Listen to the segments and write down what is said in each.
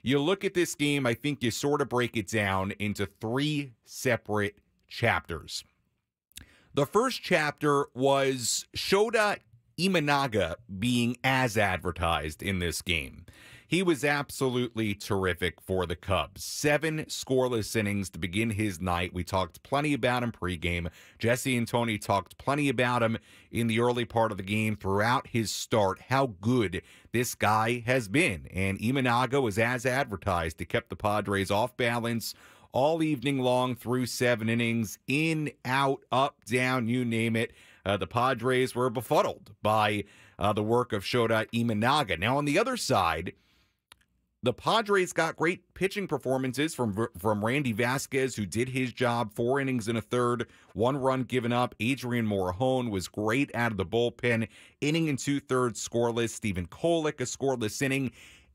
you look at this game, I think you sort of break it down into three separate chapters. The first chapter was Shota Imanaga being as advertised in this game. He was absolutely terrific for the Cubs. 7 scoreless innings to begin his night. We talked plenty about him pregame. Jesse and Tony talked plenty about him in the early part of the game throughout his start, how good this guy has been. And Imanaga was as advertised. He kept the Padres off balance all evening long through 7 innings, in, out, up, down, you name it. The Padres were befuddled by the work of Shota Imanaga. Now, on the other side, the Padres got great pitching performances from Randy Vasquez, who did his job, 4 innings and a third, 1 run given up. Adrian Morejon was great out of the bullpen, inning and 2/3 scoreless. Stephen Kolek, a scoreless inning.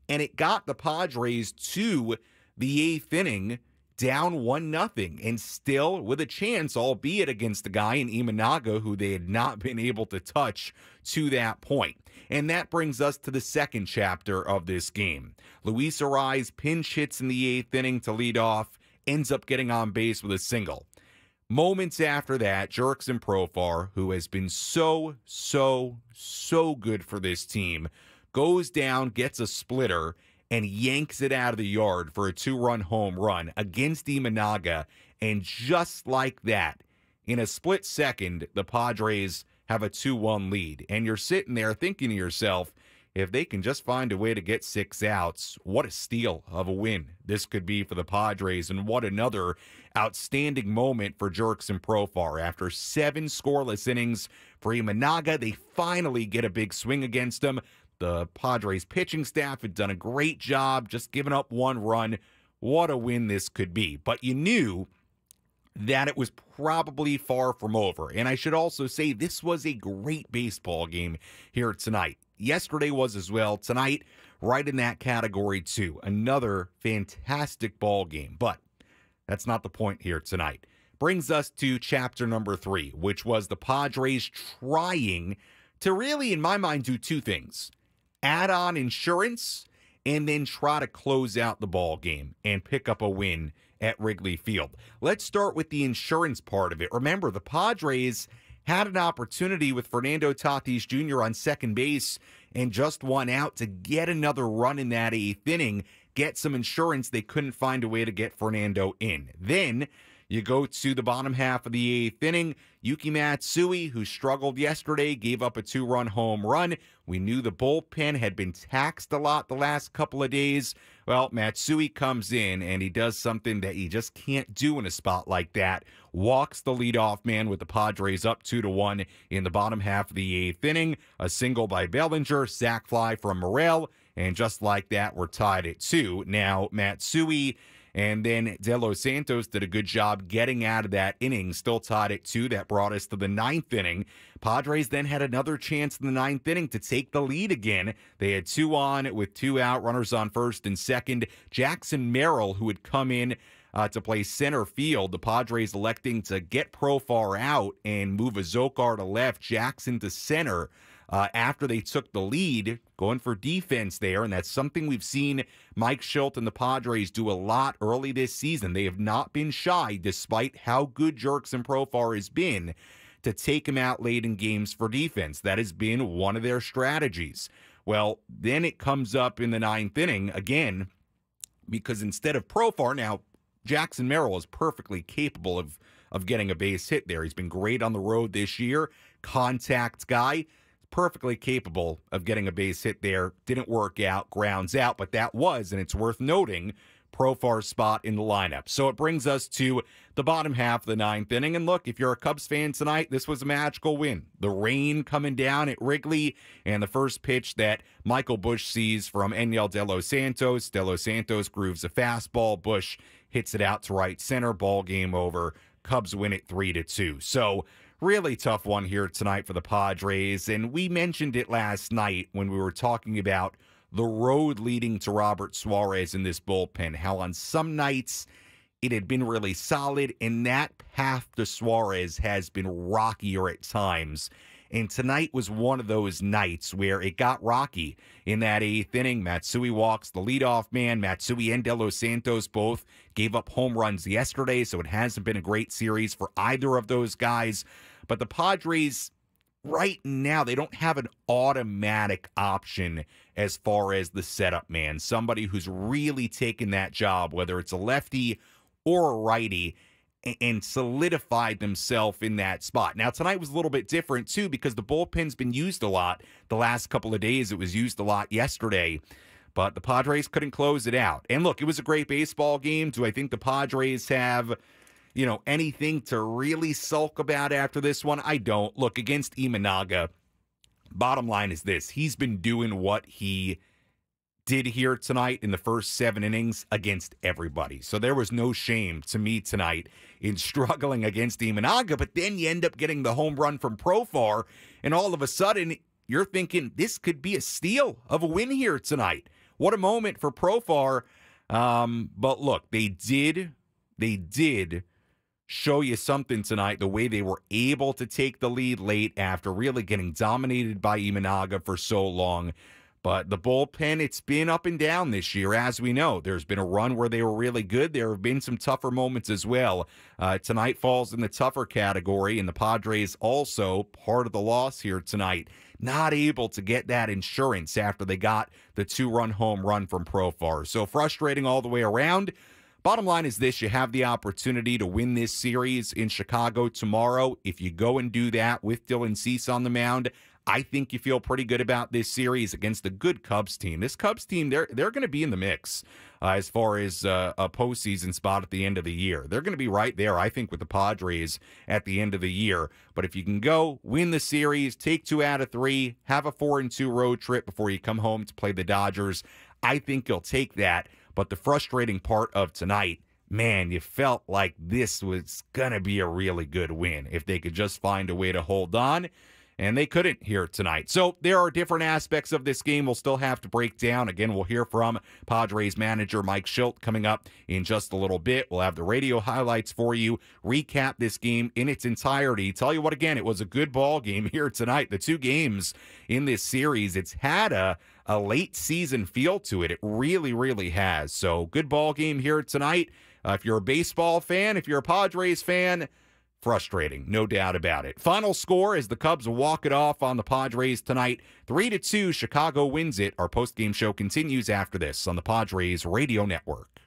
And it got the Padres to the 8th inning, down 1-0, and still with a chance, albeit against a guy in Imanaga who they had not been able to touch to that point. And that brings us to the second chapter of this game. Luis Arraez pinch hits in the 8th inning to lead off, ends up getting on base with a single. Moments after that, Jurickson Profar, who has been so good for this team, goes down, gets a splitter, and yanks it out of the yard for a 2-run home run against Imanaga. And just like that, in a split second, the Padres have a 2-1 lead. And you're sitting there thinking to yourself, if they can just find a way to get 6 outs, what a steal of a win this could be for the Padres. And what another outstanding moment for Jurickson Profar. After 7 scoreless innings for Imanaga, they finally get a big swing against him. The Padres pitching staff had done a great job, just giving up 1 run. What a win this could be. But you knew that it was probably far from over. And I should also say this was a great baseball game here tonight. Yesterday was as well. Tonight, right in that category too. Another fantastic ball game. But that's not the point here tonight. Brings us to chapter number 3, which was the Padres trying to really, in my mind, do 2 things. Add on insurance, and then try to close out the ball game and pick up a win at Wrigley Field. Let's start with the insurance part of it. Remember, the Padres had an opportunity with Fernando Tatis Jr. on second base and just 1 out to get another run in that 8th inning, get some insurance. They couldn't find a way to get Fernando in. Then you go to the bottom half of the 8th inning. Yuki Matsui, who struggled yesterday, gave up a 2-run home run. We knew the bullpen had been taxed a lot the last couple of days. Well, Matsui comes in, and he does something that you just can't do in a spot like that. Walks the leadoff man with the Padres up 2-1 in the bottom half of the 8th inning. A single by Bellinger, sac fly from Morel, and just like that, we're tied at 2. Now, Matsui and then De Los Santos did a good job getting out of that inning, still tied at 2. That brought us to the 9th inning. Padres then had another chance in the 9th inning to take the lead again. They had 2 on with 2 out, runners on first and second. Jackson Merrill, who had come in to play center field, the Padres electing to get Profar out and move Azócar to left, Jackson to center. After they took the lead, going for defense there, and that's something we've seen Mike Shildt and the Padres do a lot early this season. They have not been shy, despite how good Jurickson Profar has been, to take him out late in games for defense. That has been one of their strategies. Well, then it comes up in the 9th inning again, because instead of Profar, now Jackson Merrill is perfectly capable of getting a base hit there. He's been great on the road this year, contact guy. Perfectly capable of getting a base hit there. Didn't work out, grounds out, but that was, and it's worth noting, Profar's spot in the lineup. So it brings us to the bottom half of the 9th inning. And look, if you're a Cubs fan tonight, this was a magical win. The rain coming down at Wrigley, and the first pitch that Michael Busch sees from Enyel De Los Santos. De Los Santos grooves a fastball. Busch hits it out to right center. Ball game over. Cubs win it 3-2. So really tough one here tonight for the Padres, and we mentioned it last night when we were talking about the road leading to Robert Suarez in this bullpen, how on some nights it had been really solid, and that path to Suarez has been rockier at times. And tonight was one of those nights where it got rocky in that eighth inning. Matsui walks the leadoff man. Matsui and De Los Santos both gave up home runs yesterday, so it hasn't been a great series for either of those guys. But the Padres, right now, they don't have an automatic option as far as the setup man, somebody who's really taken that job, whether it's a lefty or a righty, and solidified themselves in that spot. Now, tonight was a little bit different, too, because the bullpen's been used a lot the last couple of days. It was used a lot yesterday, but the Padres couldn't close it out. And look, it was a great baseball game. Do I think the Padres have, anything to really sulk about after this one? I don't. Look, against Imanaga, bottom line is this. He's been doing what he did here tonight in the first 7 innings against everybody. So there was no shame to me tonight in struggling against Imanaga, but then you end up getting the home run from Profar, and all of a sudden you're thinking this could be a steal of a win here tonight. What a moment for Profar. But look, they did show you something tonight, the way they were able to take the lead late after really getting dominated by Imanaga for so long. But the bullpen, it's been up and down this year, as we know. There's been a run where they were really good. There have been some tougher moments as well. Tonight falls in the tougher category, and the Padres also, part of the loss here tonight, not able to get that insurance after they got the 2-run home run from Profar. So frustrating all the way around. Bottom line is this: you have the opportunity to win this series in Chicago tomorrow. If you go and do that with Dylan Cease on the mound, I think you feel pretty good about this series against a good Cubs team. This Cubs team, they're going to be in the mix as far as a postseason spot at the end of the year. They're going to be right there, I think, with the Padres at the end of the year. But if you can go win the series, take 2 out of 3, have a 4-2 road trip before you come home to play the Dodgers, I think you'll take that. But the frustrating part of tonight, man, you felt like this was going to be a really good win if they could just find a way to hold on. And they couldn't here tonight. So there are different aspects of this game we'll still have to break down. Again, we'll hear from Padres manager Mike Shildt coming up in just a little bit. We'll have the radio highlights for you, recap this game in its entirety. Tell you what, again, it was a good ball game here tonight. The 2 games in this series, it's had a late season feel to it. It really, really has. So good ball game here tonight. If you're a baseball fan, if you're a Padres fan, frustrating, no doubt about it. Final score as the Cubs walk it off on the Padres tonight. 3-2, Chicago wins it. Our postgame show continues after this on the Padres Radio Network.